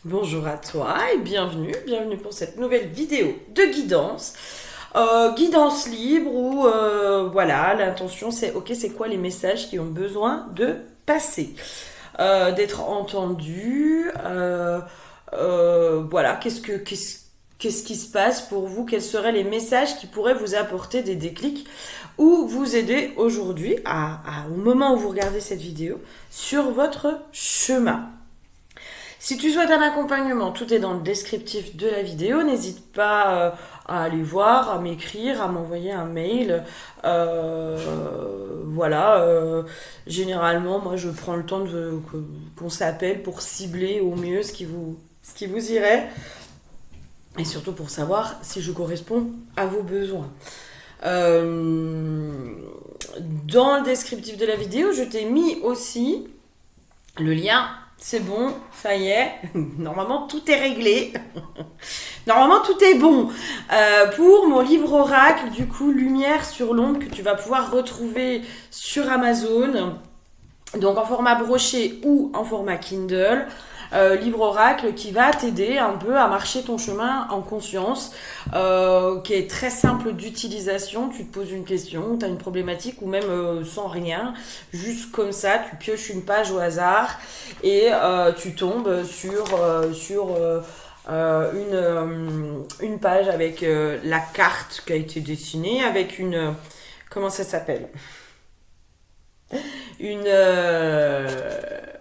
Bonjour à toi et bienvenue pour cette nouvelle vidéo de guidance. Guidance libre où voilà, l'intention c'est ok, c'est quoi les messages qui ont besoin de passer, d'être entendus, voilà, qu'est-ce qui se passe pour vous, quels seraient les messages qui pourraient vous apporter des déclics ou vous aider aujourd'hui, au moment où vous regardez cette vidéo, sur votre chemin. Si tu souhaites un accompagnement, tout est dans le descriptif de la vidéo. N'hésite pas à aller voir, à m'écrire, à m'envoyer un mail. Généralement, moi, je prends le temps qu'on s'appelle pour cibler au mieux ce qui vous irait. Et surtout pour savoir si je corresponds à vos besoins. Dans le descriptif de la vidéo, je t'ai mis aussi le lien. C'est bon, ça y est, normalement tout est réglé, normalement tout est bon. Pour mon livre oracle, du coup, Lumière sur l'ombre, que tu vas pouvoir retrouver sur Amazon, donc en format broché ou en format Kindle. Livre oracle qui va t'aider un peu à marcher ton chemin en conscience, qui est très simple d'utilisation. Tu te poses une question, tu as une problématique ou même sans rien, juste comme ça, tu pioches une page au hasard et tu tombes sur une page avec la carte qui a été dessinée, avec une... comment ça s'appelle ? Une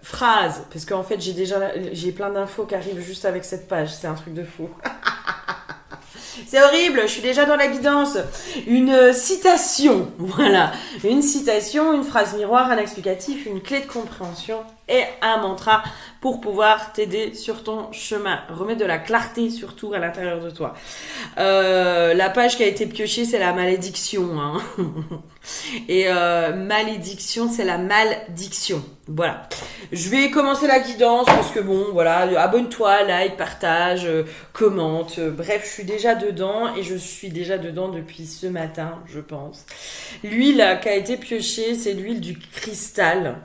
phrase, parce qu'en fait j'ai plein d'infos qui arrivent juste avec cette page, c'est un truc de fou. C'est horrible, je suis déjà dans la guidance. Une citation, voilà, une citation, une phrase miroir, un explicatif, une clé de compréhension et un mantra pour pouvoir t'aider sur ton chemin. Remettre de la clarté surtout à l'intérieur de toi. La page qui a été piochée, c'est la malédiction. Hein. Et malédiction, c'est la maldiction. Voilà. Je vais commencer la guidance parce que bon, voilà, abonne-toi, like, partage, commente. Bref, je suis déjà dedans et je suis déjà dedans depuis ce matin, je pense. L'huile qui a été piochée, c'est l'huile du cristal.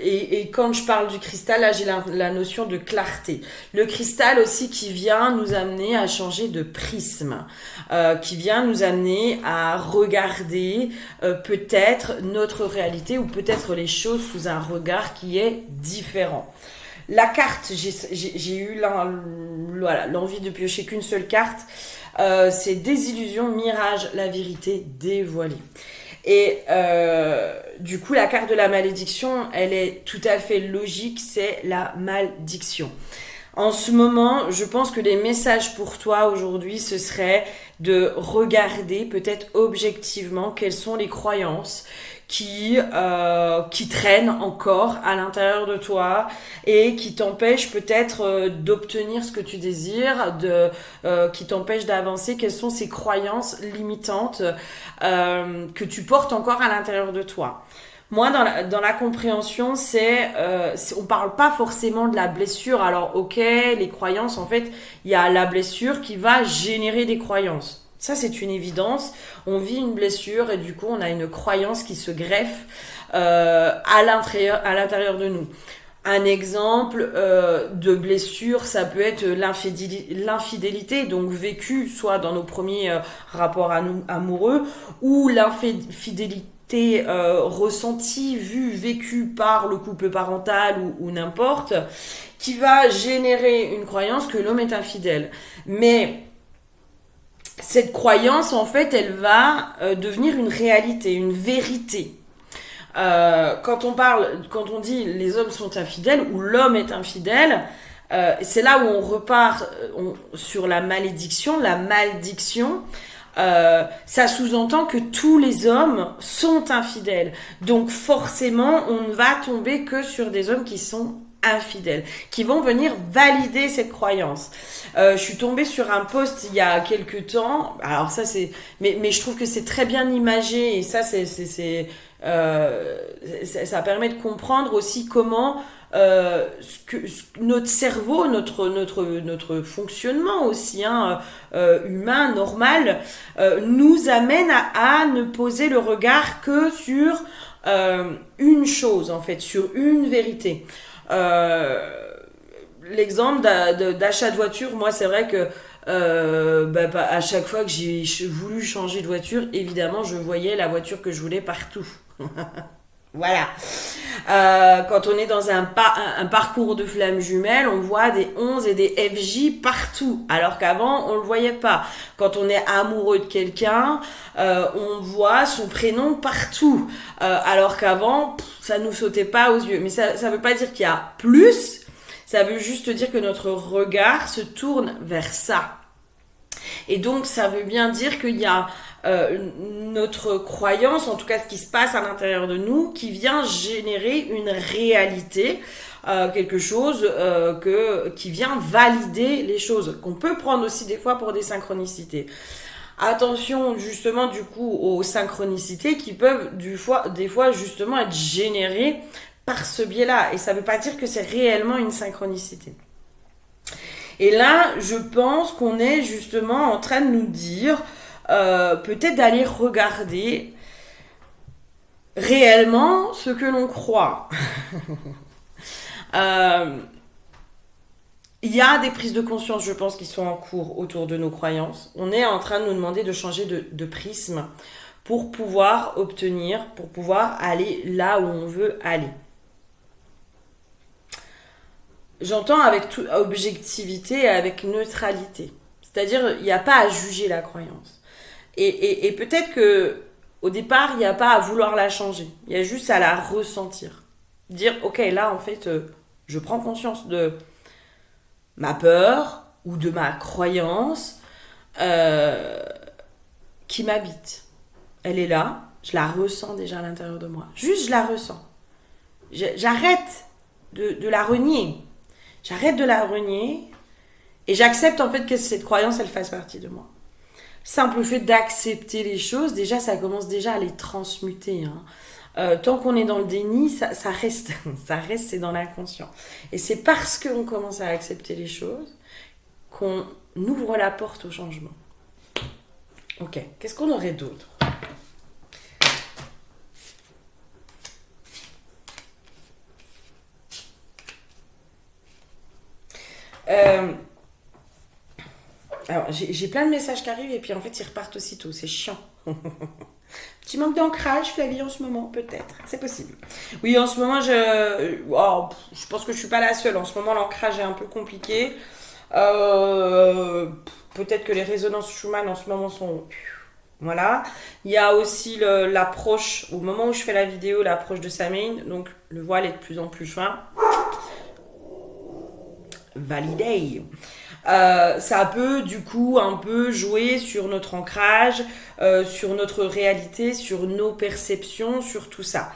Et quand je parle du cristal, là j'ai la notion de clarté. Le cristal aussi qui vient nous amener à changer de prisme, qui vient nous amener à regarder peut-être notre réalité ou peut-être les choses sous un regard qui est différent. La carte, j'ai eu l'envie de piocher qu'une seule carte, c'est Désillusion, Mirage, la vérité dévoilée. Et du coup, la carte de la malédiction, elle est tout à fait logique, c'est la malédiction. En ce moment, je pense que les messages pour toi aujourd'hui, ce serait de regarder peut-être objectivement quelles sont les croyances qui traînent encore à l'intérieur de toi et qui t'empêchent peut-être d'obtenir ce que tu désires, qui t'empêchent d'avancer. Quelles sont ces croyances limitantes que tu portes encore à l'intérieur de toi? Moi, dans la compréhension, on parle pas forcément de la blessure. Alors, ok, les croyances, en fait, il y a la blessure qui va générer des croyances. Ça, c'est une évidence. On vit une blessure et du coup, on a une croyance qui se greffe à l'intérieur de nous. Un exemple de blessure, ça peut être l'infidélité, donc vécue soit dans nos premiers rapports amoureux, ou l'infidélité ressentie, vue, vécue par le couple parental ou n'importe, qui va générer une croyance que l'homme est infidèle. Mais cette croyance, en fait, elle va devenir une réalité, une vérité. Quand on dit les hommes sont infidèles ou l'homme est infidèle, c'est là où on repart sur la malédiction. La malédiction, ça sous-entend que tous les hommes sont infidèles. Donc forcément, on ne va tomber que sur des hommes qui sont infidèles, qui vont venir valider cette croyance. Je suis tombée sur un post il y a quelques temps. Alors ça c'est, mais je trouve que c'est très bien imagé et ça ça permet de comprendre aussi comment notre cerveau, notre fonctionnement aussi humain, normal, nous amène à ne poser le regard que sur une chose en fait, sur une vérité. l'exemple d'achat de voiture, moi c'est vrai que à chaque fois que j'ai voulu changer de voiture, évidemment je voyais la voiture que je voulais partout. Voilà. Quand on est dans un parcours de flammes jumelles, on voit des 11 et des FJ partout, alors qu'avant on le voyait pas. Quand on est amoureux de quelqu'un, on voit son prénom partout, alors qu'avant ça nous sautait pas aux yeux. Mais ça veut pas dire qu'il y a plus, ça veut juste dire que notre regard se tourne vers ça. Et donc, ça veut bien dire qu'il y a notre croyance, en tout cas ce qui se passe à l'intérieur de nous, qui vient générer une réalité, quelque chose qui vient valider les choses, qu'on peut prendre aussi des fois pour des synchronicités. Attention justement du coup aux synchronicités qui peuvent des fois justement être générées par ce biais-là. Et ça ne veut pas dire que c'est réellement une synchronicité. Et là, je pense qu'on est justement en train de nous dire peut-être d'aller regarder réellement ce que l'on croit. Il y a des prises de conscience, je pense, qui sont en cours autour de nos croyances. On est en train de nous demander de changer de prisme pour pouvoir aller là où on veut aller. J'entends avec objectivité et avec neutralité. C'est-à-dire, il n'y a pas à juger la croyance. Et peut-être que au départ, il n'y a pas à vouloir la changer. Il y a juste à la ressentir. Dire, ok, là, en fait, je prends conscience de ma peur ou de ma croyance qui m'habite. Elle est là, je la ressens déjà à l'intérieur de moi. Juste, je la ressens. J'arrête de la renier. J'arrête de la renier et j'accepte en fait que cette croyance, elle fasse partie de moi. Simple fait d'accepter les choses, déjà, ça commence déjà à les transmuter. Tant qu'on est dans le déni, ça reste, c'est dans l'inconscient. Et c'est parce qu'on commence à accepter les choses qu'on ouvre la porte au changement. Ok, qu'est-ce qu'on aurait d'autre ? Alors, j'ai plein de messages qui arrivent et puis en fait, ils repartent aussitôt. C'est chiant. Petit manque d'ancrage, Flavie, en ce moment, peut-être. C'est possible. Oui, en ce moment, je pense que je suis pas la seule. En ce moment, l'ancrage est un peu compliqué. Peut-être que les résonances Schumann en ce moment sont... Voilà. Il y a aussi l'approche, au moment où je fais la vidéo, l'approche de Samhain. Donc, le voile est de plus en plus fin. Validé. Ça peut du coup un peu jouer sur notre ancrage, sur notre réalité, sur nos perceptions, sur tout ça.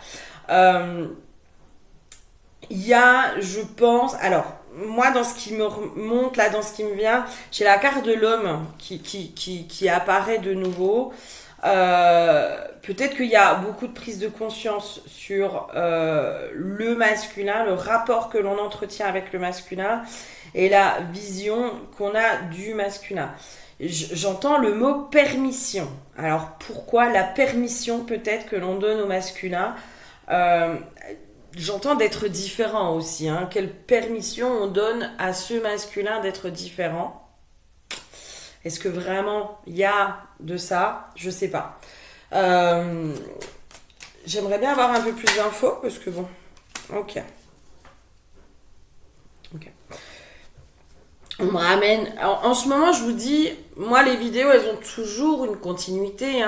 Il y a, je pense, alors moi dans ce qui me remonte là, dans ce qui me vient, j'ai la carte de l'homme qui apparaît de nouveau. Peut-être qu'il y a beaucoup de prise de conscience sur le masculin, le rapport que l'on entretient avec le masculin et la vision qu'on a du masculin. J'entends le mot permission. Alors pourquoi la permission peut-être que l'on donne au masculin j'entends d'être différent aussi. Quelle permission on donne à ce masculin d'être différent? Est-ce que vraiment il y a de ça? Je sais pas. J'aimerais bien avoir un peu plus d'infos parce que bon. Ok. On me ramène. En ce moment, je vous dis, moi, les vidéos, elles ont toujours une continuité.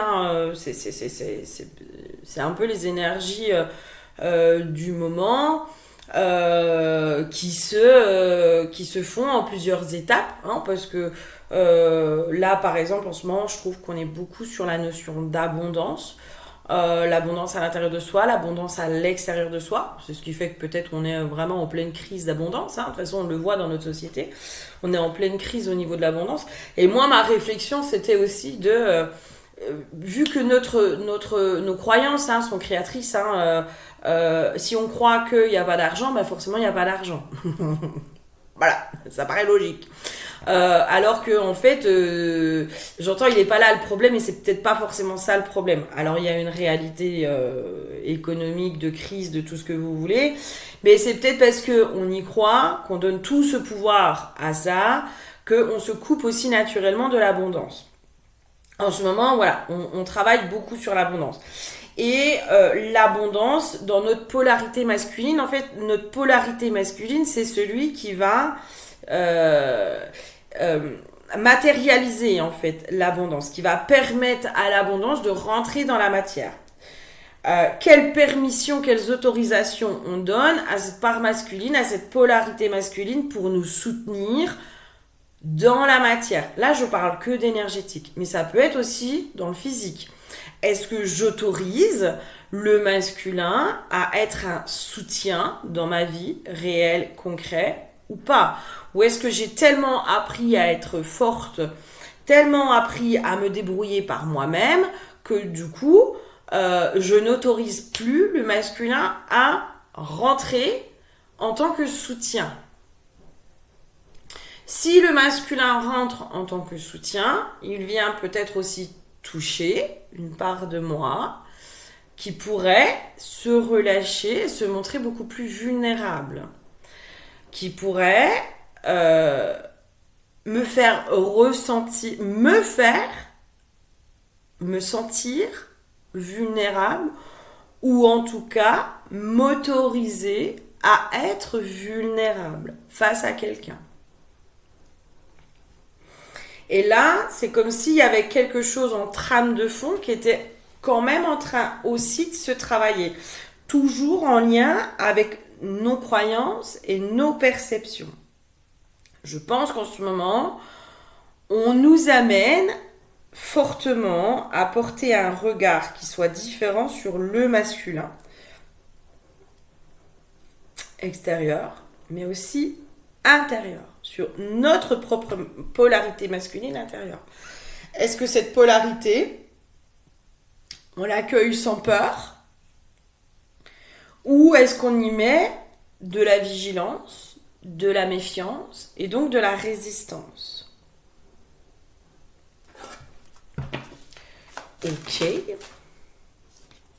C'est un peu les énergies du moment qui se font en plusieurs étapes. Parce que là, par exemple, en ce moment, je trouve qu'on est beaucoup sur la notion d'abondance. L'abondance à l'intérieur de soi, l'abondance à l'extérieur de soi. C'est ce qui fait que peut-être on est vraiment en pleine crise d'abondance. De toute façon, on le voit dans notre société. On est en pleine crise au niveau de l'abondance. Et moi, ma réflexion, c'était aussi vu que nos croyances sont créatrices, si on croit qu'il n'y a pas d'argent, forcément, il n'y a pas d'argent. Voilà, ça paraît logique. Alors que en fait, j'entends il n'est pas là le problème et c'est peut-être pas forcément ça le problème. Alors il y a une réalité économique, de crise, de tout ce que vous voulez, mais c'est peut-être parce que on y croit, qu'on donne tout ce pouvoir à ça, qu'on se coupe aussi naturellement de l'abondance. En ce moment, voilà, on travaille beaucoup sur l'abondance. Et l'abondance, dans notre polarité masculine, en fait, notre polarité masculine, c'est celui qui va matérialiser en fait l'abondance, qui va permettre à l'abondance de rentrer dans la matière. Quelles permissions, quelles autorisations on donne à cette part masculine, à cette polarité masculine pour nous soutenir dans la matière. Là, je parle que d'énergétique, mais ça peut être aussi dans le physique. Est-ce que j'autorise le masculin à être un soutien dans ma vie réelle, concret ou pas? Ou est-ce que j'ai tellement appris à être forte, tellement appris à me débrouiller par moi-même que du coup, je n'autorise plus le masculin à rentrer en tant que soutien. Si le masculin rentre en tant que soutien, il vient peut-être aussi toucher une part de moi qui pourrait se relâcher, se montrer beaucoup plus vulnérable, qui pourrait me faire ressentir, me sentir vulnérable ou en tout cas m'autoriser à être vulnérable face à quelqu'un. Et là, c'est comme s'il y avait quelque chose en trame de fond qui était quand même en train aussi de se travailler. Toujours en lien avec nos croyances et nos perceptions. Je pense qu'en ce moment, on nous amène fortement à porter un regard qui soit différent sur le masculin extérieur, mais aussi intérieur, sur notre propre polarité masculine intérieure. Est-ce que cette polarité, on l'accueille sans peur, ou est-ce qu'on y met de la vigilance, de la méfiance et donc de la résistance? Ok.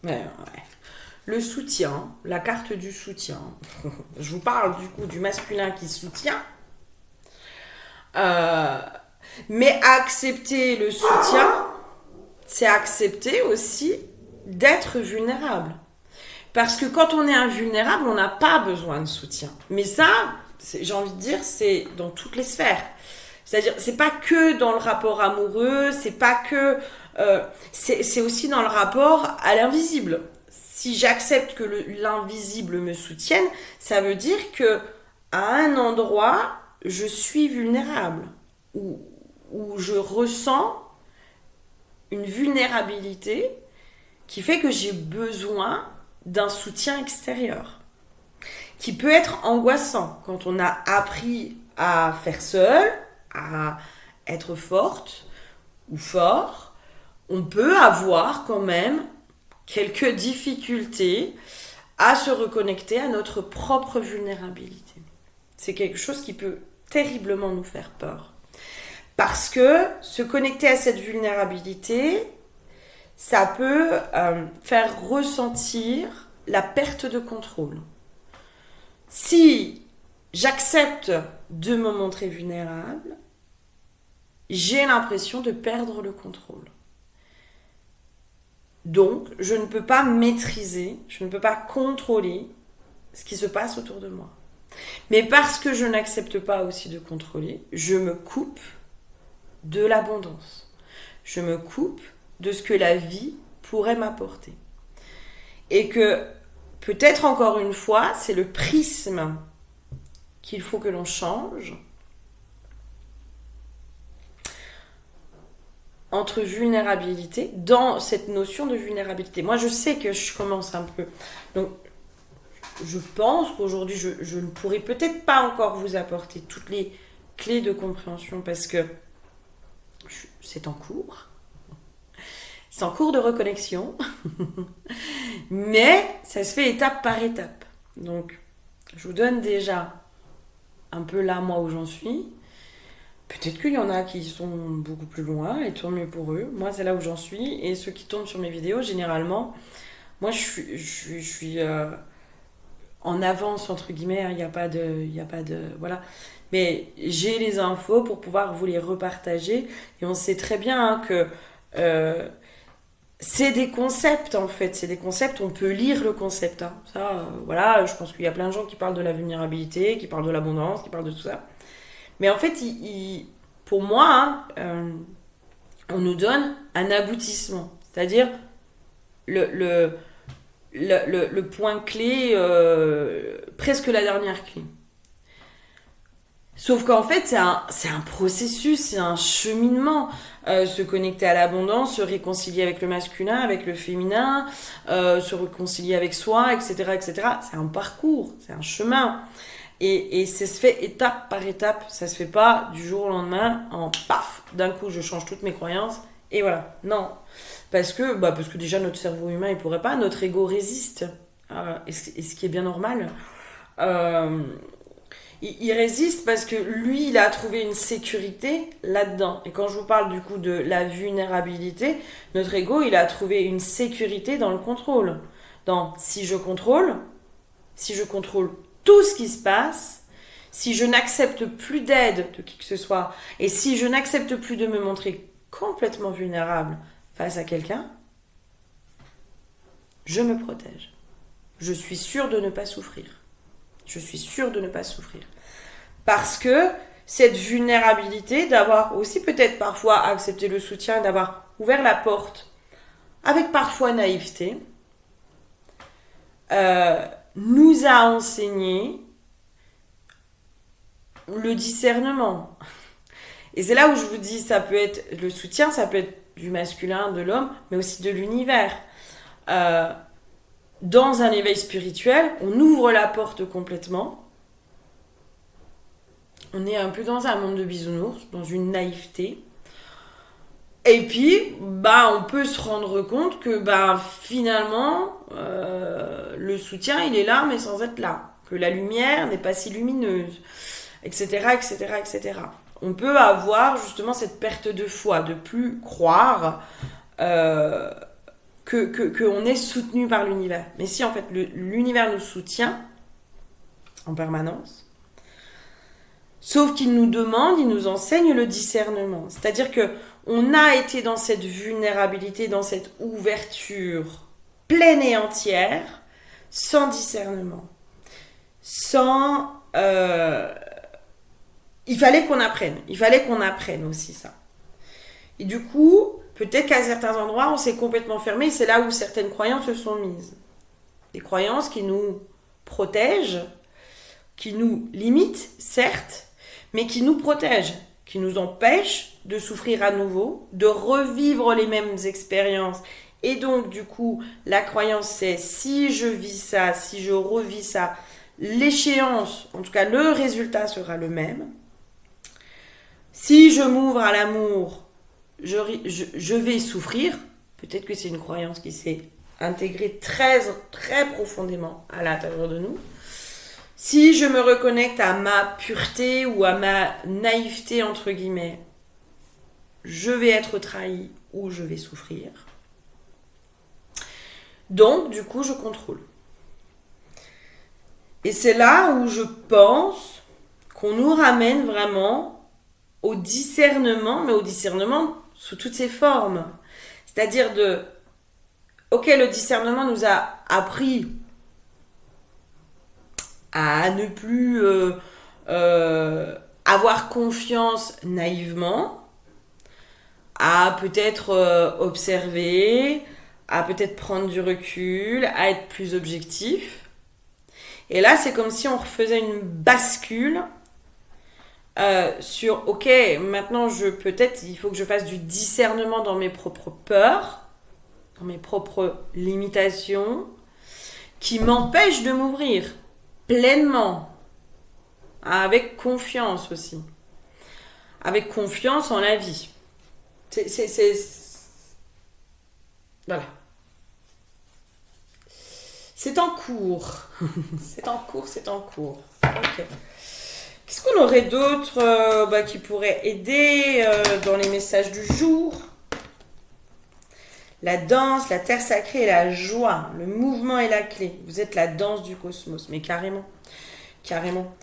Ouais. Le soutien, la carte du soutien. Je vous parle du coup du masculin qui soutient. Mais accepter le soutien, c'est accepter aussi d'être vulnérable. Parce que quand on est invulnérable, on n'a pas besoin de soutien. Mais ça, j'ai envie de dire, c'est dans toutes les sphères. C'est-à-dire, c'est pas que dans le rapport amoureux, c'est pas que... c'est aussi dans le rapport à l'invisible. Si j'accepte que l'invisible me soutienne, ça veut dire que à un endroit, je suis vulnérable, où je ressens une vulnérabilité qui fait que j'ai besoin d'un soutien extérieur, qui peut être angoissant quand on a appris à faire seul, à être forte ou fort. On peut avoir quand même quelques difficultés à se reconnecter à notre propre vulnérabilité. C'est quelque chose qui peut terriblement nous faire peur. Parce que se connecter à cette vulnérabilité, ça peut faire ressentir la perte de contrôle. Si j'accepte de me montrer vulnérable, j'ai l'impression de perdre le contrôle. Donc, je ne peux pas maîtriser, je ne peux pas contrôler ce qui se passe autour de moi. Mais parce que je n'accepte pas aussi de contrôler, je me coupe de l'abondance. Je me coupe de ce que la vie pourrait m'apporter. Et que, peut-être encore une fois, c'est le prisme qu'il faut que l'on change entre vulnérabilité, dans cette notion de vulnérabilité. Moi, je sais que je commence un peu. Donc, je pense qu'aujourd'hui, je ne pourrai peut-être pas encore vous apporter toutes les clés de compréhension parce que c'est en cours. C'est en cours de reconnexion. Mais ça se fait étape par étape. Donc, je vous donne déjà un peu là, moi, où j'en suis. Peut-être qu'il y en a qui sont beaucoup plus loin, et tant mieux pour eux. Moi, c'est là où j'en suis. Et ceux qui tombent sur mes vidéos, généralement, moi, je suis en avance, entre guillemets. Il n'y a pas de... Il y a pas de voilà. Mais j'ai les infos pour pouvoir vous les repartager. Et on sait très bien hein, que euh, c'est des concepts, en fait. C'est des concepts, on peut lire le concept. Hein. Ça, voilà, je pense qu'il y a plein de gens qui parlent de la vulnérabilité, qui parlent de l'abondance, qui parlent de tout ça. Mais en fait, pour moi, hein, on nous donne un aboutissement. C'est-à-dire le, le point clé, presque la dernière clé. Sauf qu'en fait, c'est un processus, c'est un cheminement. Se connecter à l'abondance, se réconcilier avec le masculin, avec le féminin, se réconcilier avec soi, etc., etc. C'est un parcours, c'est un chemin. Et ça se fait étape par étape. Ça se fait pas du jour au lendemain, en paf, d'un coup je change toutes mes croyances. Et voilà. Non. Parce que déjà notre cerveau humain, il pourrait pas. Notre ego résiste. Et ce qui est bien normal. Euh, il résiste parce que lui, il a trouvé une sécurité là-dedans. Et quand je vous parle du coup de la vulnérabilité, notre ego, il a trouvé une sécurité dans le contrôle. Dans si je contrôle tout ce qui se passe, si je n'accepte plus d'aide de qui que ce soit, et si je n'accepte plus de me montrer complètement vulnérable face à quelqu'un, je me protège. Je suis sûre de ne pas souffrir. Je suis sûre de ne pas souffrir. Parce que cette vulnérabilité, d'avoir aussi peut-être parfois accepté le soutien, d'avoir ouvert la porte, avec parfois naïveté, nous a enseigné le discernement. Et c'est là où je vous dis, ça peut être le soutien, ça peut être du masculin, de l'homme, mais aussi de l'univers. Dans un éveil spirituel, on ouvre la porte complètement. On est un peu dans un monde de bisounours, dans une naïveté. Et puis, on peut se rendre compte que finalement, le soutien, il est là, mais sans être là. Que la lumière n'est pas si lumineuse, etc., etc., etc. On peut avoir justement cette perte de foi, de plus croire qu'on est soutenu par l'univers. Mais si en fait l'univers nous soutient en permanence, sauf qu'il nous demande, il nous enseigne le discernement. C'est-à-dire que on a été dans cette vulnérabilité, dans cette ouverture pleine et entière, sans discernement. Il fallait qu'on apprenne. Il fallait qu'on apprenne aussi ça. Et du coup, peut-être qu'à certains endroits, on s'est complètement fermé. Et c'est là où certaines croyances se sont mises. Des croyances qui nous protègent, qui nous limitent, certes, mais qui nous protègent, qui nous empêchent de souffrir à nouveau, de revivre les mêmes expériences. Et donc, du coup, la croyance, c'est si je vis ça, si je revis ça, l'échéance, en tout cas le résultat sera le même. Si je m'ouvre à l'amour, je vais souffrir. Peut-être que c'est une croyance qui s'est intégrée très, très profondément à l'intérieur de nous. Si je me reconnecte à ma pureté ou à ma naïveté, entre guillemets, je vais être trahi ou je vais souffrir. Donc, du coup, je contrôle. Et c'est là où je pense qu'on nous ramène vraiment au discernement, mais au discernement sous toutes ses formes. C'est-à-dire le discernement nous a appris à ne plus avoir confiance naïvement, à peut-être observer, à peut-être prendre du recul, à être plus objectif. Et là, c'est comme si on refaisait une bascule sur, ok, maintenant, il faut que je fasse du discernement dans mes propres peurs, dans mes propres limitations, qui m'empêchent de m'ouvrir pleinement, avec confiance aussi, avec confiance en la vie. Voilà. C'est en cours. C'est en cours. Ok. Qu'est-ce qu'on qu'on aurait d'autres qui pourraient aider dans les messages du jour? La danse, la terre sacrée et la joie. Le mouvement est la clé. Vous êtes la danse du cosmos. Mais carrément. Carrément.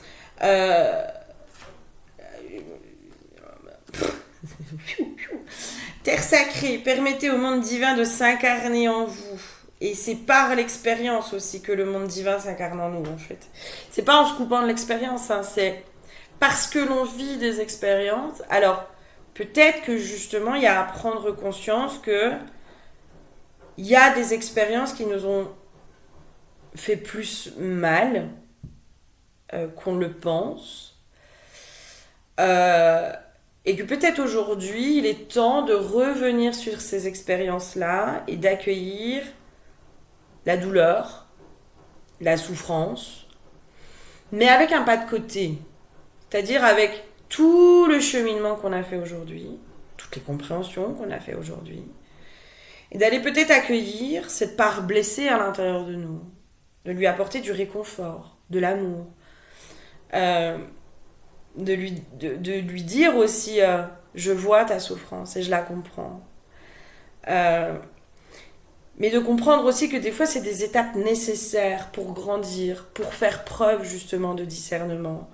Terre sacrée, permettez au monde divin de s'incarner en vous. Et c'est par l'expérience aussi que le monde divin s'incarne en nous, en fait. C'est pas en se coupant de l'expérience, hein, c'est parce que l'on vit des expériences. Alors, peut-être que justement, il y a à prendre conscience que il y a des expériences qui nous ont fait plus mal qu'on le pense. Et que peut-être aujourd'hui, il est temps de revenir sur ces expériences-là et d'accueillir la douleur, la souffrance, mais avec un pas de côté. C'est-à-dire avec tout le cheminement qu'on a fait aujourd'hui, toutes les compréhensions qu'on a fait aujourd'hui, et d'aller peut-être accueillir cette part blessée à l'intérieur de nous, de lui apporter du réconfort, de l'amour, de lui dire aussi je vois ta souffrance et je la comprends. Mais de comprendre aussi que des fois c'est des étapes nécessaires pour grandir, pour faire preuve justement de discernement,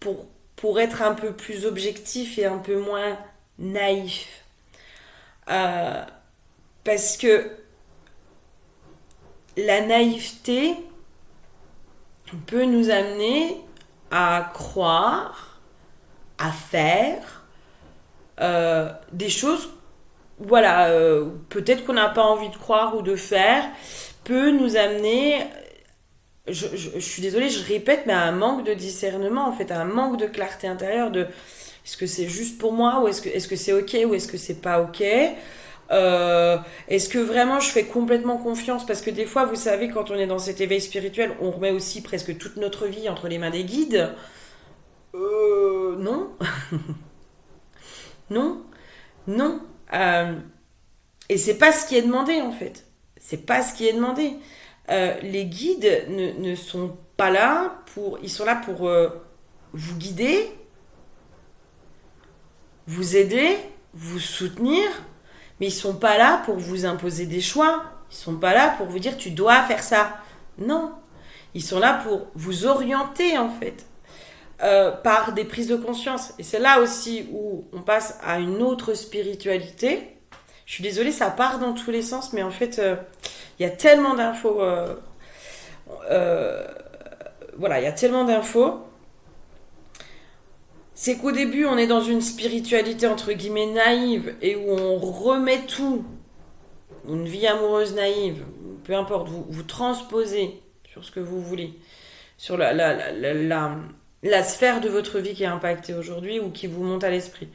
pour être un peu plus objectif et un peu moins naïf. Parce que la naïveté peut nous amener à croire, à faire des choses, voilà, peut-être qu'on n'a pas envie de croire ou de faire, peut nous amener, je suis désolée, je répète, mais à un manque de discernement, en fait, à un manque de clarté intérieure de est-ce que c'est juste pour moi ou est-ce que c'est ok ou est-ce que c'est pas ok. Est-ce que vraiment je fais complètement confiance? Parce que des fois, vous savez, quand on est dans cet éveil spirituel, on remet aussi presque toute notre vie entre les mains des guides. Non. Non. Non. Et c'est pas ce qui est demandé, en fait. C'est pas ce qui est demandé. Les guides ne sont pas là pour... Ils sont là pour vous guider, vous aider, vous soutenir, mais ils sont pas là pour vous imposer des choix. Ils sont pas là pour vous dire tu dois faire ça. Non. Ils sont là pour vous orienter, en fait, par des prises de conscience. Et c'est là aussi où on passe à une autre spiritualité. Je suis désolée, ça part dans tous les sens, mais en fait, il y a tellement d'infos. Voilà, il y a tellement d'infos. C'est qu'au début, on est dans une spiritualité entre guillemets naïve et où on remet tout, une vie amoureuse naïve, peu importe, vous transposez sur ce que vous voulez, sur la sphère de votre vie qui est impactée aujourd'hui ou qui vous monte à l'esprit.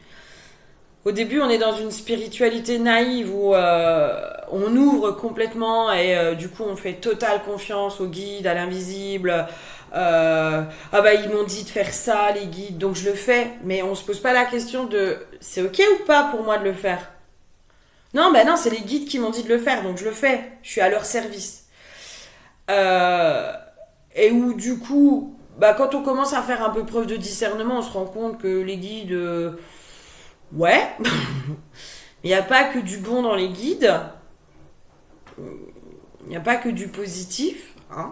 Au début, on est dans une spiritualité naïve où on ouvre complètement et du coup, on fait totale confiance aux guides, à l'invisible. Ils m'ont dit de faire ça, les guides, donc je le fais. Mais on se pose pas la question de c'est ok ou pas pour moi de le faire? Non, non, c'est les guides qui m'ont dit de le faire, donc je le fais. Je suis à leur service. Et où du coup, quand on commence à faire un peu preuve de discernement, on se rend compte que les guides... ouais, il n'y a pas que du bon dans les guides, il n'y a pas que du positif, hein.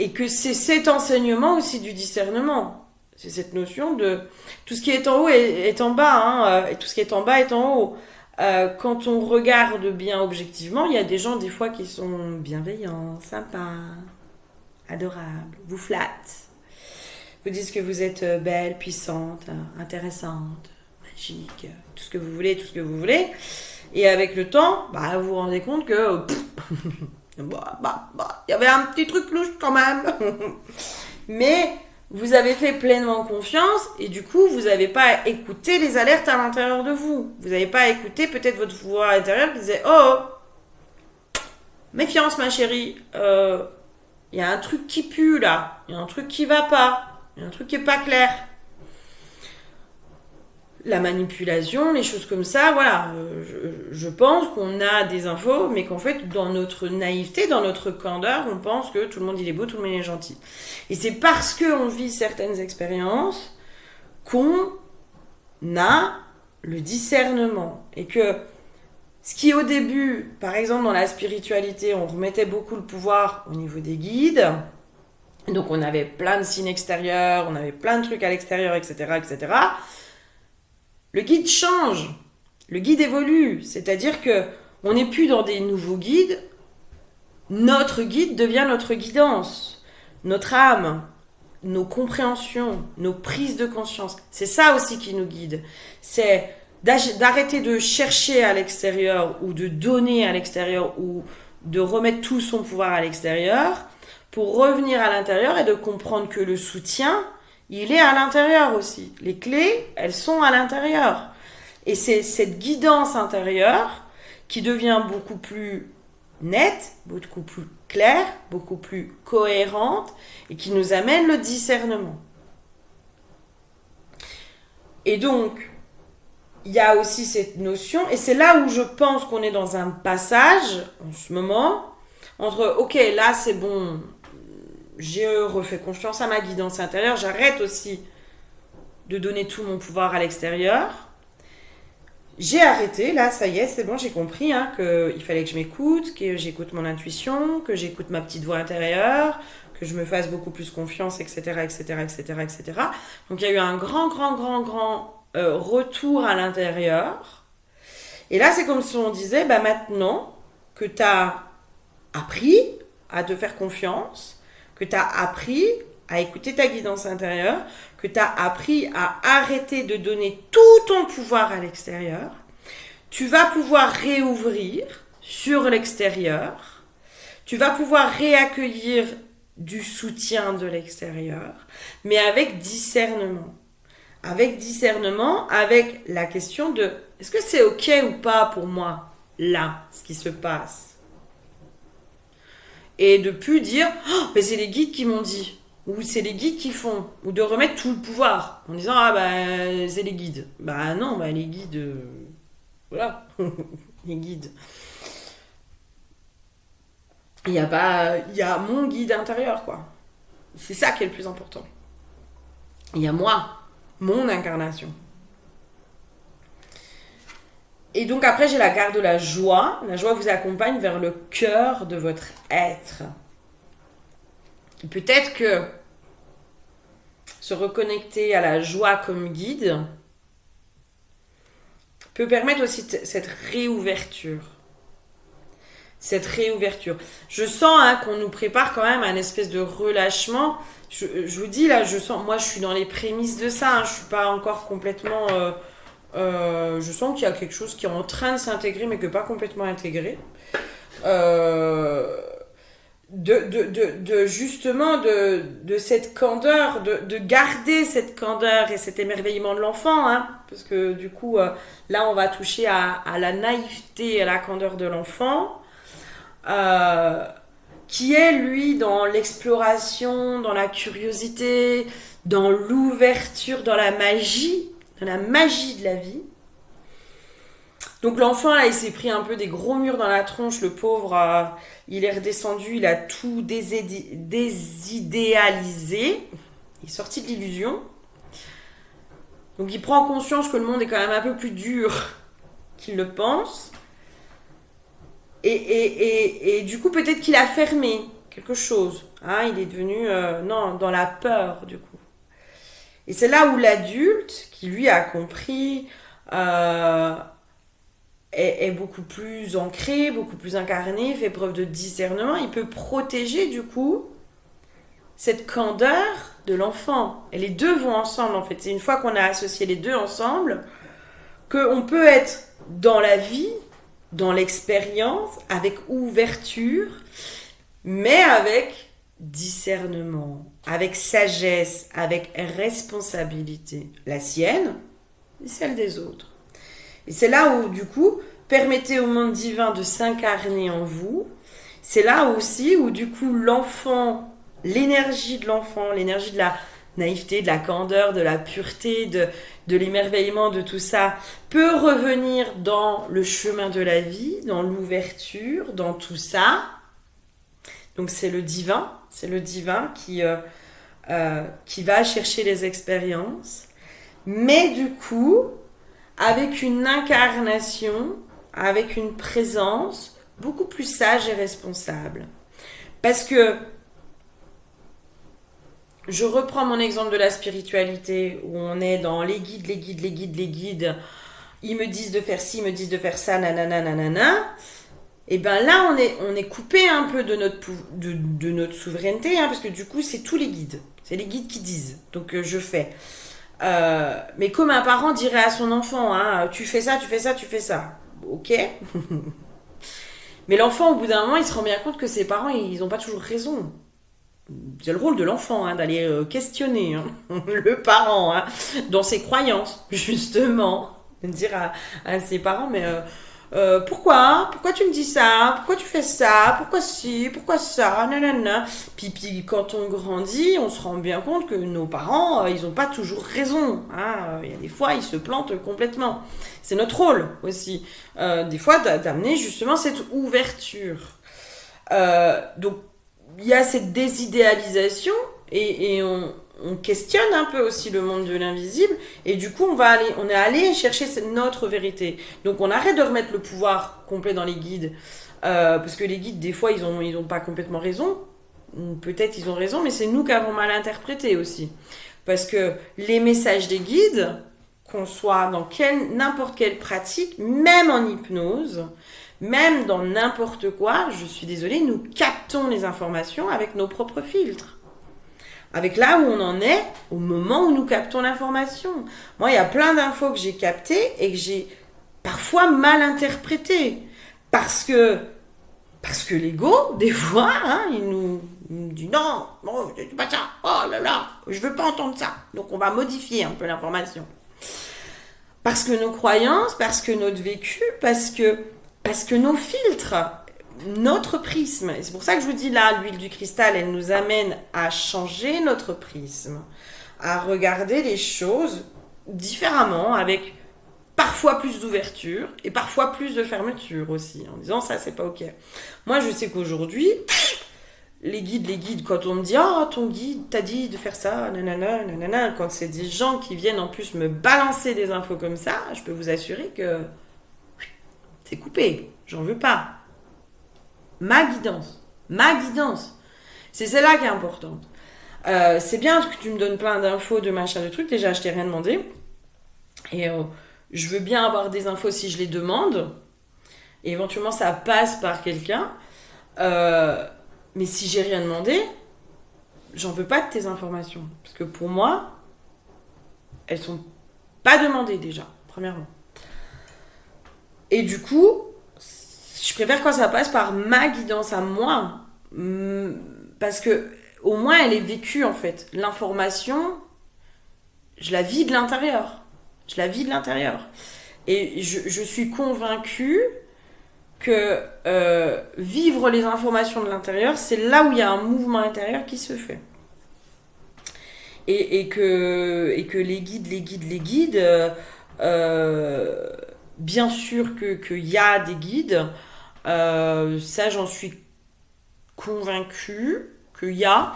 Et que c'est cet enseignement aussi du discernement, c'est cette notion de tout ce qui est en haut est en bas, hein, et tout ce qui est en bas est en haut. Quand on regarde bien objectivement, il y a des gens des fois qui sont bienveillants, sympas, adorables, vous flattent, vous disent que vous êtes belle, puissante, intéressante, magique, tout ce que vous voulez, Et avec le temps, vous vous rendez compte que il y avait un petit truc louche quand même. Mais vous avez fait pleinement confiance et du coup, vous n'avez pas écouté les alertes à l'intérieur de vous. Vous n'avez pas écouté peut-être votre voix intérieure qui disait « Oh, méfiance ma chérie, il y a un truc qui pue là, il y a un truc qui va pas. Il y a un truc qui est pas clair. » la manipulation, les choses comme ça, voilà. Je pense qu'on a des infos, mais qu'en fait, dans notre naïveté, dans notre candeur, on pense que tout le monde il est beau, tout le monde il est gentil. Et c'est parce qu'on vit certaines expériences qu'on a le discernement. Et que ce qui au début, par exemple dans la spiritualité, on remettait beaucoup le pouvoir au niveau des guides, donc on avait plein de signes extérieurs, on avait plein de trucs à l'extérieur, etc., etc., le guide change, le guide évolue, c'est-à-dire que on n'est plus dans des nouveaux guides, notre guide devient notre guidance, notre âme, nos compréhensions, nos prises de conscience. C'est ça aussi qui nous guide, c'est d'arrêter de chercher à l'extérieur ou de donner à l'extérieur ou de remettre tout son pouvoir à l'extérieur pour revenir à l'intérieur et de comprendre que le soutien, il est à l'intérieur aussi. Les clés, elles sont à l'intérieur. Et c'est cette guidance intérieure qui devient beaucoup plus nette, beaucoup plus claire, beaucoup plus cohérente et qui nous amène le discernement. Et donc, il y a aussi cette notion, et c'est là où je pense qu'on est dans un passage, en ce moment, entre, ok, là c'est bon, j'ai refait confiance à ma guidance intérieure, j'arrête aussi de donner tout mon pouvoir à l'extérieur. J'ai arrêté, là, ça y est, c'est bon, j'ai compris qu'il fallait que je m'écoute, que j'écoute mon intuition, que j'écoute ma petite voix intérieure, que je me fasse beaucoup plus confiance, etc., etc., etc., etc. Donc il y a eu un grand retour à l'intérieur. Et là, c'est comme si on disait, maintenant que tu as appris à te faire confiance, que tu as appris à écouter ta guidance intérieure, que tu as appris à arrêter de donner tout ton pouvoir à l'extérieur, tu vas pouvoir réouvrir sur l'extérieur, tu vas pouvoir réaccueillir du soutien de l'extérieur, mais avec discernement. Avec discernement, avec la question de est-ce que c'est ok ou pas pour moi, là, ce qui se passe? Et de plus dire mais c'est les guides qui m'ont dit, ou c'est les guides qui font, ou de remettre tout le pouvoir en disant c'est les guides. Non, les guides, voilà, les guides. Il y a mon guide intérieur, quoi. C'est ça qui est le plus important. Il y a moi, mon incarnation. Et donc après, j'ai la carte de la joie. La joie vous accompagne vers le cœur de votre être. Et peut-être que se reconnecter à la joie comme guide peut permettre aussi cette réouverture. Cette réouverture. Je sens qu'on nous prépare quand même à une espèce de relâchement. Je vous dis là, moi je suis dans les prémices de ça. Je suis pas encore complètement... je sens qu'il y a quelque chose qui est en train de s'intégrer mais que pas complètement intégré. Justement de cette candeur, de garder cette candeur et cet émerveillement de l'enfant, parce que du coup là on va toucher à la naïveté et à la candeur de l'enfant, qui est lui dans l'exploration, dans la curiosité, dans l'ouverture, dans la magie de la vie. Donc l'enfant là il s'est pris un peu des gros murs dans la tronche, le pauvre, il est redescendu, il a tout désidéalisé, il est sorti de l'illusion. Donc il prend conscience que le monde est quand même un peu plus dur qu'il le pense. Et du coup peut-être qu'il a fermé quelque chose. Il est devenu dans la peur du coup. Et c'est là où l'adulte, qui lui a compris, est beaucoup plus ancré, beaucoup plus incarné, fait preuve de discernement. Il peut protéger du coup cette candeur de l'enfant. Et les deux vont ensemble en fait. C'est une fois qu'on a associé les deux ensemble qu'on peut être dans la vie, dans l'expérience, avec ouverture, mais avec discernement, avec sagesse, avec responsabilité. La sienne et celle des autres. Et c'est là où, du coup, permettez au monde divin de s'incarner en vous. C'est là aussi où, du coup, l'enfant, l'énergie de l'enfant, l'énergie de naïveté, de la candeur, de la pureté, de l'émerveillement, de tout ça, peut revenir dans le chemin de la vie, dans l'ouverture, dans tout ça. Donc c'est le divin qui va chercher les expériences, mais du coup, avec une incarnation, avec une présence beaucoup plus sage et responsable. Parce que, je reprends mon exemple de la spiritualité, où on est dans les guides, ils me disent de faire ci, ils me disent de faire ça, nanana, nanana. Et ben là, on est coupé un peu de notre souveraineté, hein, parce que du coup, c'est tous les guides. C'est les guides qui disent. Donc, je fais. Mais comme un parent dirait à son enfant, hein, tu fais ça, tu fais ça, tu fais ça. Ok. Mais l'enfant, au bout d'un moment, il se rend bien compte que ses parents, ils n'ont pas toujours raison. C'est le rôle de l'enfant, hein, d'aller questionner hein, le parent hein, dans ses croyances, justement. De dire à ses parents, mais pourquoi tu me dis ça? Pourquoi tu fais ça? Pourquoi ci? Pourquoi ça? Nanana. Puis quand on grandit, on se rend bien compte que nos parents, ils n'ont pas toujours raison. Hein. Il y a des fois, ils se plantent complètement. C'est notre rôle aussi. Des fois, d'amener justement cette ouverture. Donc, il y a cette désidéalisation et on questionne un peu aussi le monde de l'invisible et du coup on est allé chercher notre vérité. Donc on arrête de remettre le pouvoir complet dans les guides parce que les guides des fois ils ont pas complètement raison, peut-être ils ont raison, mais c'est nous qui avons mal interprété aussi parce que les messages des guides, qu'on soit dans n'importe quelle pratique, même en hypnose, même dans n'importe quoi, je suis désolée, nous captons les informations avec nos propres filtres. Avec là où on en est, au moment où nous captons l'information. Moi, il y a plein d'infos que j'ai captées et que j'ai parfois mal interprétées. Parce que l'ego, des fois, hein, il nous dit non, c'est pas ça, oh là là, je veux pas entendre ça. Donc on va modifier un peu l'information. Parce que nos croyances, parce que notre vécu, parce que nos filtres, notre prisme. Et c'est pour ça que je vous dis là, l'huile du cristal, elle nous amène à changer notre prisme, à regarder les choses différemment, avec parfois plus d'ouverture et parfois plus de fermeture aussi, en disant ça c'est pas ok. Moi je sais qu'aujourd'hui, les guides, quand on me dit oh ton guide t'a dit de faire ça, nanana, nanana, quand c'est des gens qui viennent en plus me balancer des infos comme ça, je peux vous assurer que c'est coupé, j'en veux pas. Ma guidance. C'est celle-là qui est importante. C'est bien que tu me donnes plein d'infos, de machin, de trucs. Déjà, je t'ai rien demandé. Et je veux bien avoir des infos si je les demande. Et éventuellement, ça passe par quelqu'un. Mais si j'ai rien demandé, j'en veux pas de tes informations. Parce que pour moi, elles sont pas demandées déjà, premièrement. Et du coup, je préfère quand ça passe par ma guidance à moi. Parce que au moins elle est vécue en fait. L'information, je la vis de l'intérieur. Et je suis convaincue que vivre les informations de l'intérieur, c'est là où il y a un mouvement intérieur qui se fait. Et que les guides, bien sûr qu'il y a des guides, ça j'en suis convaincue qu'il y a,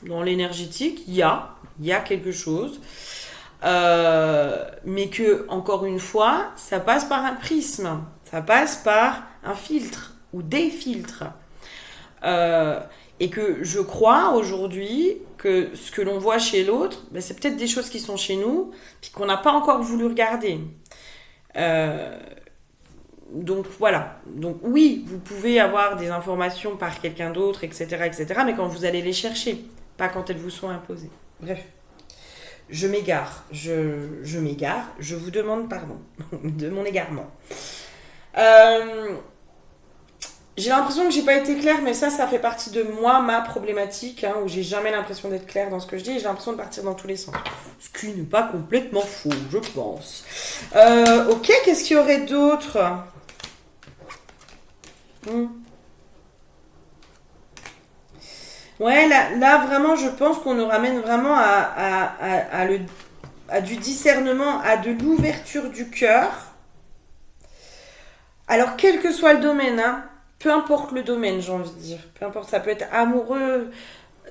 dans l'énergétique, il y a quelque chose. Mais que, encore une fois, ça passe par un prisme, ça passe par un filtre ou des filtres. Et que je crois aujourd'hui que ce que l'on voit chez l'autre, ben, c'est peut-être des choses qui sont chez nous, puis qu'on n'a pas encore voulu regarder. Donc voilà. Donc oui, vous pouvez avoir des informations par quelqu'un d'autre, etc., mais quand vous allez les chercher, pas quand elles vous sont imposées. Bref. Je m'égare, je vous demande pardon de mon égarement. J'ai l'impression que j'ai pas été claire, mais ça fait partie de moi, ma problématique, où j'ai jamais l'impression d'être claire dans ce que je dis, et j'ai l'impression de partir dans tous les sens. Ce qui n'est pas complètement faux, je pense. Ok, qu'est-ce qu'il y aurait d'autre ? Ouais, là vraiment, je pense qu'on nous ramène vraiment à du discernement, à de l'ouverture du cœur. Alors, quel que soit le domaine, hein, peu importe le domaine, j'ai envie de dire, peu importe, ça peut être amoureux,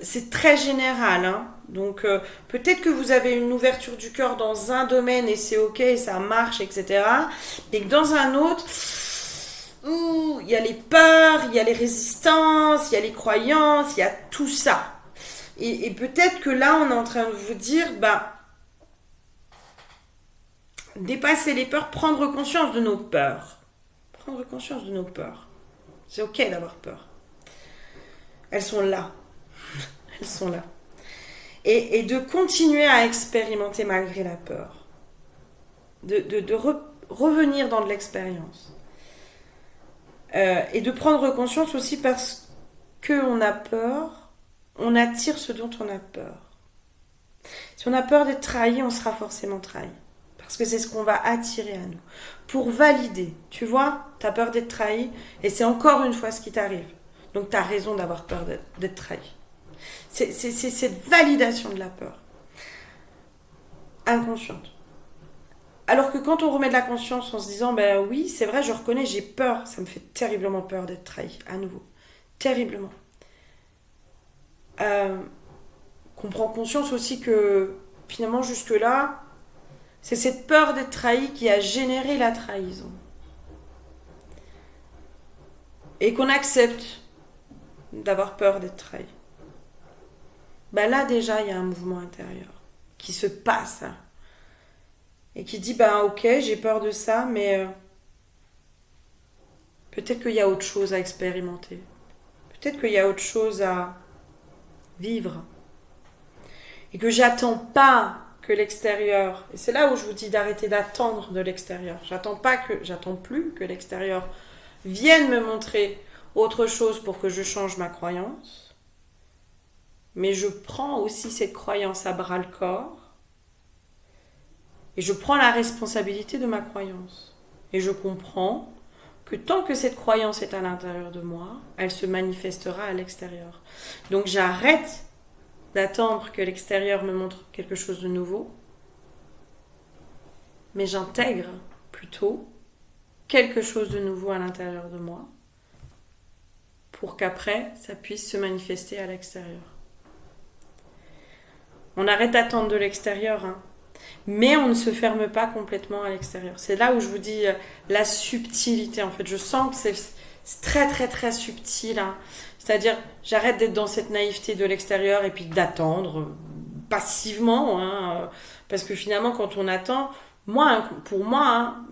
c'est très général, hein. Donc, peut-être que vous avez une ouverture du cœur dans un domaine et c'est ok, ça marche, etc. Et que dans un autre, ouh, il y a les peurs, il y a les résistances, il y a les croyances, il y a tout ça. Et peut-être que là, on est en train de vous dire, bah, dépasser les peurs, prendre conscience de nos peurs. Prendre conscience de nos peurs. C'est ok d'avoir peur. Elles sont là. Elles sont là. Et de continuer à expérimenter malgré la peur. De revenir dans de l'expérience. Et de prendre conscience aussi parce qu'on a peur, on attire ce dont on a peur. Si on a peur d'être trahi, on sera forcément trahi. Parce que c'est ce qu'on va attirer à nous. Pour valider, tu vois, tu as peur d'être trahi et c'est encore une fois ce qui t'arrive. Donc tu as raison d'avoir peur d'être trahi. C'est cette validation de la peur. Inconsciente. Alors que quand on remet de la conscience en se disant, ben oui, c'est vrai, je reconnais, j'ai peur. Ça me fait terriblement peur d'être trahi, à nouveau. Terriblement. Qu'on prend conscience aussi que finalement jusque-là, c'est cette peur d'être trahi qui a généré la trahison. Et qu'on accepte d'avoir peur d'être trahi. Ben là déjà, il y a un mouvement intérieur qui se passe. Et qui dit, ben ok, j'ai peur de ça, mais peut-être qu'il y a autre chose à expérimenter. Peut-être qu'il y a autre chose à vivre. Et que j'attends pas que l'extérieur, et c'est là où je vous dis d'arrêter d'attendre de l'extérieur. J'attends plus que l'extérieur vienne me montrer autre chose pour que je change ma croyance. Mais je prends aussi cette croyance à bras le corps. Et je prends la responsabilité de ma croyance. Et je comprends que tant que cette croyance est à l'intérieur de moi, elle se manifestera à l'extérieur. Donc j'arrête d'attendre que l'extérieur me montre quelque chose de nouveau, mais j'intègre plutôt quelque chose de nouveau à l'intérieur de moi pour qu'après, ça puisse se manifester à l'extérieur. On arrête d'attendre de l'extérieur, hein. Mais on ne se ferme pas complètement à l'extérieur. C'est là où je vous dis la subtilité. En fait, je sens que c'est très très très subtil. Hein. C'est-à-dire, j'arrête d'être dans cette naïveté de l'extérieur et puis d'attendre passivement. Hein, parce que finalement, quand on attend, pour moi, hein,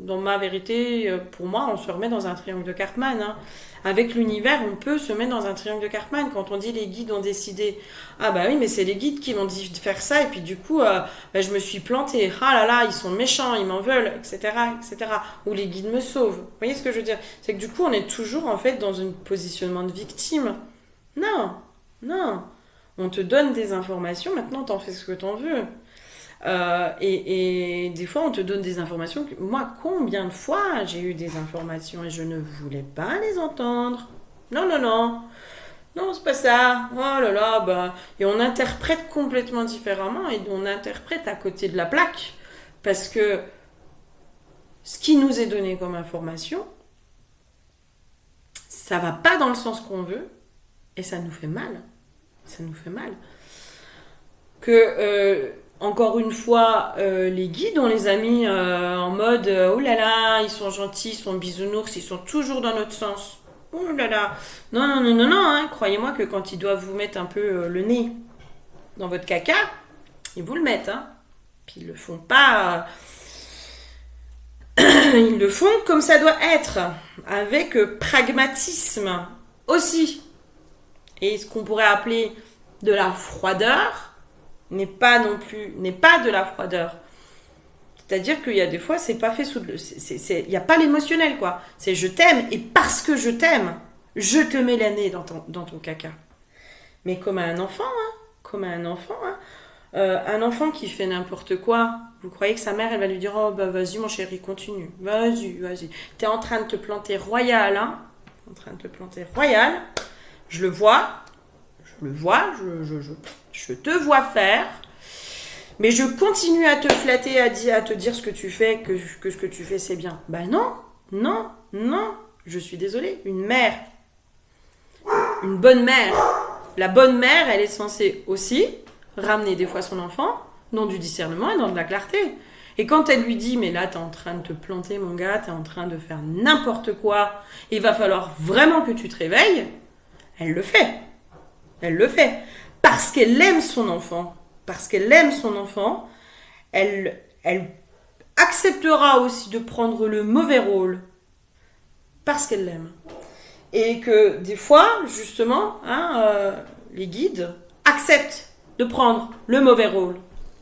dans ma vérité, pour moi, on se remet dans un triangle de Karpman. Hein. Avec l'univers, on peut se mettre dans un triangle de Karpman. Quand on dit les guides ont décidé, ah bah oui, mais c'est les guides qui m'ont dit de faire ça, et puis du coup, bah, je me suis plantée. Ah là là, ils sont méchants, ils m'en veulent, etc., etc. Ou les guides me sauvent. Vous voyez ce que je veux dire? C'est que du coup, on est toujours en fait dans un positionnement de victime. Non, non. On te donne des informations, maintenant t'en fais ce que t'en veux. Et des fois, on te donne des informations. Moi, combien de fois j'ai eu des informations et je ne voulais pas les entendre. Non, non, non. Non, c'est pas ça. Oh là là, bah. Et on interprète complètement différemment et on interprète à côté de la plaque. Parce que ce qui nous est donné comme information, ça va pas dans le sens qu'on veut et ça nous fait mal. Ça nous fait mal. Encore une fois, les guides, on les a mis en mode oh là là, ils sont gentils, ils sont bisounours, ils sont toujours dans notre sens. Oh là là. Non, non, non, non, non, hein. Croyez-moi que quand ils doivent vous mettre un peu le nez dans votre caca, ils vous le mettent. Hein. Puis ils le font pas. Ils le font comme ça doit être, avec pragmatisme aussi. Et ce qu'on pourrait appeler de la froideur n'est pas de la froideur. C'est-à-dire qu'il y a des fois, c'est pas fait il n'y a pas l'émotionnel, quoi. C'est je t'aime, et parce que je t'aime, je te mets la nez dans ton caca. Mais comme à un enfant, hein. Comme à un enfant, hein. Un enfant qui fait n'importe quoi, vous croyez que sa mère, elle va lui dire oh bah vas-y mon chéri, continue. Vas-y, vas-y. T'es en train de te planter royal, hein. En train de te planter royal. Je le vois. je le vois, je te vois faire, mais je continue à te flatter, à te dire ce que tu fais, que ce que tu fais c'est bien. Ben non, non, non, je suis désolée. Une mère, une bonne mère, la bonne mère, elle est censée aussi ramener des fois son enfant dans du discernement et dans de la clarté. Et quand elle lui dit, mais là, t'es en train de te planter, mon gars, t'es en train de faire n'importe quoi, il va falloir vraiment que tu te réveilles, elle le fait. Elle le fait. Parce qu'elle aime son enfant. Parce qu'elle aime son enfant, elle acceptera aussi de prendre le mauvais rôle. Parce qu'elle l'aime. Et que des fois, justement, les guides acceptent de prendre le mauvais rôle.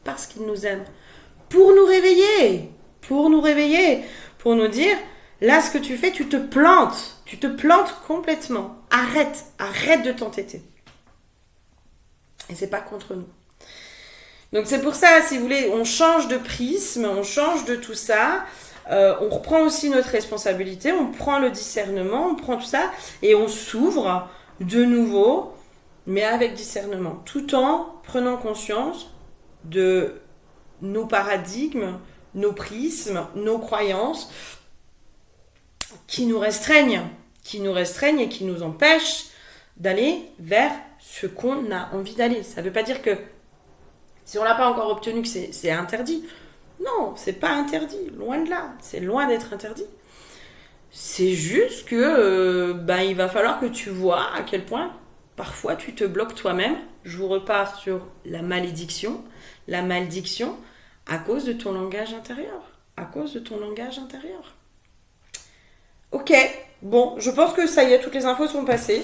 Parce qu'ils nous aiment. Pour nous réveiller, pour nous dire, là ce que tu fais, tu te plantes complètement. Arrête de t'entêter. Et c'est pas contre nous. Donc c'est pour ça, si vous voulez, on change de prisme, on change de tout ça, on reprend aussi notre responsabilité, on prend le discernement, on prend tout ça, et on s'ouvre de nouveau, mais avec discernement, tout en prenant conscience de nos paradigmes, nos prismes, nos croyances qui nous restreignent et qui nous empêchent d'aller vers ce qu'on a envie d'aller. Ça ne veut pas dire que si on l'a pas encore obtenu que c'est interdit. Non, c'est pas interdit, loin de là. C'est loin d'être interdit. C'est juste que il va falloir que tu vois à quel point parfois tu te bloques toi-même. Je vous repars sur la malédiction. La malédiction à cause de ton langage intérieur. À cause de ton langage intérieur. Ok, bon, je pense que ça y est, toutes les infos sont passées.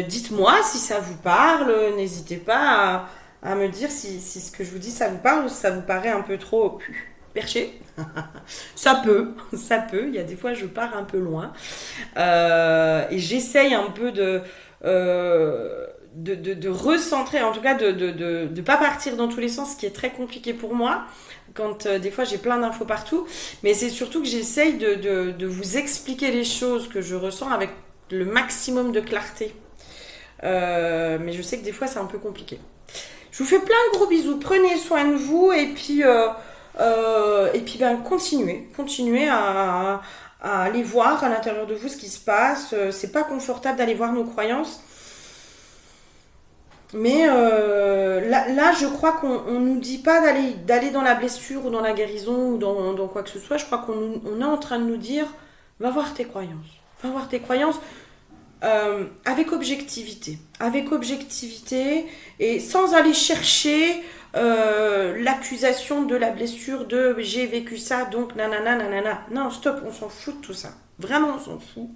Dites-moi si ça vous parle. N'hésitez pas à me dire si ce que je vous dis ça vous parle ou si ça vous paraît un peu trop perché. Ça peut. Il y a des fois je pars un peu loin. Et j'essaye un peu de recentrer, en tout cas de pas partir dans tous les sens, ce qui est très compliqué pour moi quand des fois j'ai plein d'infos partout, mais c'est surtout que j'essaye de vous expliquer les choses que je ressens avec le maximum de clarté, mais je sais que des fois c'est un peu compliqué. Je vous fais plein de gros bisous, prenez soin de vous et puis continuez à aller voir à l'intérieur de vous ce qui se passe. C'est pas confortable d'aller voir nos croyances. Mais là, je crois qu'on nous dit pas d'aller dans la blessure ou dans la guérison ou dans quoi que ce soit. Je crois qu'on est en train de nous dire, va voir tes croyances. Va voir tes croyances avec objectivité. Avec objectivité et sans aller chercher l'accusation de la blessure de j'ai vécu ça, donc nanana, nanana. Non, stop, on s'en fout de tout ça. Vraiment, on s'en fout.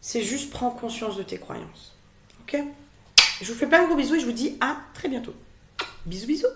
C'est juste prends conscience de tes croyances. Ok ? Je vous fais plein de gros bisous et je vous dis à très bientôt. Bisous, bisous.